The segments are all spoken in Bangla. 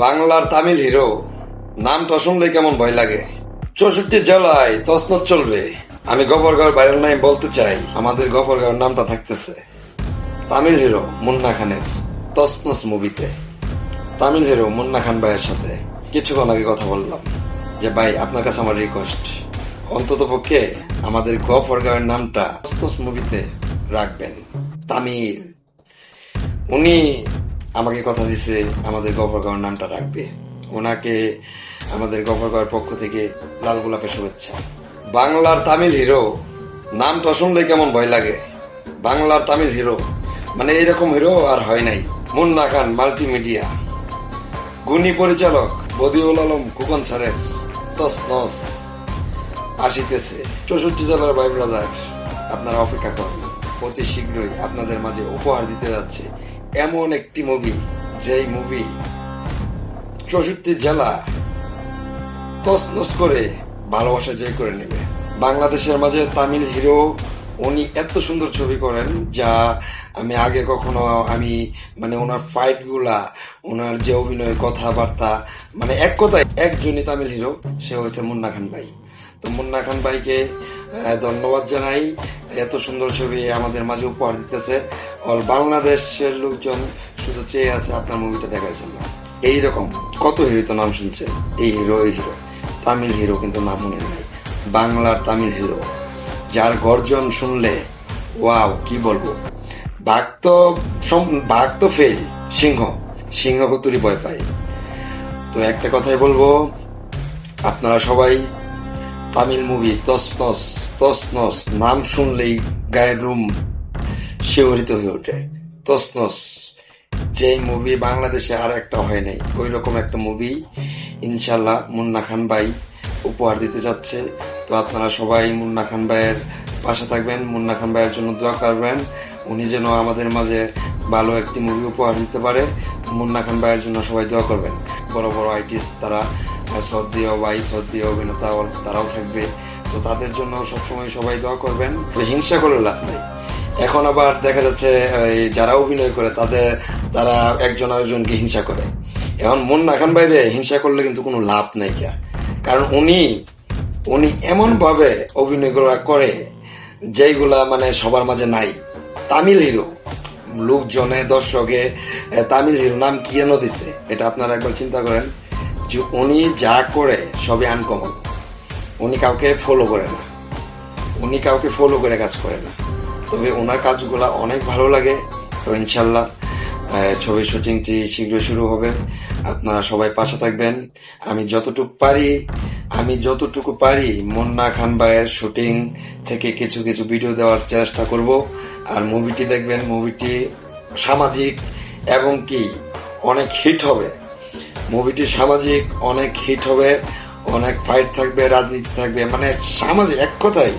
বাংলার তামিল হিরো নামটা শুনলে কেমন ভয় লাগে। 64 জেলায় তছনছ চলবে। আমি গফরগাঁওয়ের ভাইরাল নাম বলতে চাই, আমাদের গফরগাঁওয়ের নামটা থাকতেছে তামিল হিরো মুন্না খানের তছনছ মুভিতে। তামিল হিরো মুন্না খান ভাইয়ের সাথে কিছুক্ষণ আগে কথা বললাম যে ভাই আপনার কাছে আমার রিকোয়েস্ট, অন্তত পক্ষে আমাদের গফরগাঁওয়ের নামটা তছনছ মুভিতে রাখবেন তামিল। উনি আমাকে কথা দিছে আমাদের গফরগাঁওয়ের নামটা রাখবে। ওনাকে আমাদের গফরগাঁওয়ের পক্ষ থেকে লাল গোলাপের শুভেচ্ছা। বাংলার তামিল হিরো নামটা শুনলে কেমন ভয় লাগে। বাংলার তামিল হিরো মানে এরকম হিরো আর হয় নাই। মুন্না খান মাল্টিমিডিয়া, গুণী পরিচালক বদিউল আলম খোকন স্যারের তছনছ আসিতেছে। 64 জেলার ভাই ব্রাদার, আপনারা অপেক্ষা করুন, অতি শীঘ্রই আপনাদের মাঝে উপহার দিতে যাচ্ছে এমন একটি মুভি, যেই মুভি 64 জেলা তছনছ করে ভালোবাসা জয় করে নেবে। বাংলাদেশের মাঝে তামিল হিরো উনি এত সুন্দর ছবি করেন যা আমি আগে কখনো মানে ওনার ফাইট গুলা, ওনার যে অভিনয়, কথাবার্তা, মানে এক কথায় একজনই তামিল হিরো, সে হয়েছে মুন্না খান ভাই। তো মুন্না খান ভাইকে ধন্যবাদ জানাই, এত সুন্দর ছবি আমাদের মাঝে উপহার দিতেছে। অল বাংলাদেশের লোকজন শুধু চেয়ে আছে আপনার মুভিটা দেখার জন্য। এইরকম কত হিরো তো নাম শুনছে, এই হিরো এই হিরো, তামিল হিরো কিন্তু নাম মনে নাই। বাংলার তামিল হিরো যার গর্জন শুনলে ওয়াও, কি বলবো। বাঘ তো ফেল, সিংহ কতুরি ভয় পায়। তো একটা কথাই বলবো, আপনারা সবাই তামিল মুভি তছনছ নাম শুনলেই গায়ের রুম শিহরিত হয়ে ওঠে। তছনছ যেই মুভি বাংলাদেশে আর একটা হয় নাই, ওই রকম একটা মুভি ইনশাল্লাহ মুন্না খান ভাই উপহার দিতে যাচ্ছে। তো আপনারা সবাই মুন্না খান ভাইয়ের পাশে থাকবেন, মুন্না খান ভাইয়ের জন্য দোয়া করবেন, উনি যেন আমাদের মাঝে ভালো একটি মুভি উপহার দিতে পারে। মুন্না খান ভাইয়ের জন্য সবাই দোয়া করবেন। বড় বড় আর্টিস্ট তারা, শ্রদ্ধেয় ভাই, শ্রদ্ধেয় অভিনেতা তারাও থাকবে, তো তাদের জন্য সবসময় সবাই দোয়া করবেন। হিংসা করে লাভ নাই। এখন আবার দেখা যাচ্ছে যারা অভিনয় করে তারা একজন আরেকজনকে হিংসা করে। এখন মুন্না খান ভাইরে হিংসা করলে কিন্তু কোনো লাভ নাই, কারণ উনি এমন ভাবে অভিনয় করে যেগুলা মানে সবার মাঝে নাই। তামিল হিরো, লোকজনে দর্শকে তামিল হিরো নাম কি কেন দিচ্ছে, এটা আপনারা একবার চিন্তা করেন যে উনি যা করে সবই আনকমন। উনি কাউকে ফলো করে না, উনি কাউকে ফলো করে কাজ করে না, তবে ওনার কাজগুলা অনেক ভালো লাগে। তো ইনশাল্লাহ ছবির শুটিংটি শীঘ্র শুরু হবে, আপনারা সবাই পাশে থাকবেন। আমি যতটুকু পারি মুন্না খান ভাইয়ের শুটিং থেকে কিছু কিছু ভিডিও দেওয়ার চেষ্টা করব। আর মুভিটি দেখবেন, মুভিটি সামাজিক এবং কি অনেক হিট হবে। মুভিটি সামাজিক অনেক হিট হবে, অনেক ফাইট থাকবে, রাজনীতি থাকবে, মানে সামাজিক, এক কথায়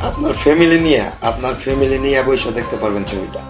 আপনার ফ্যামিলি নিয়ে বসে দেখতে পারবেন ছবিটা।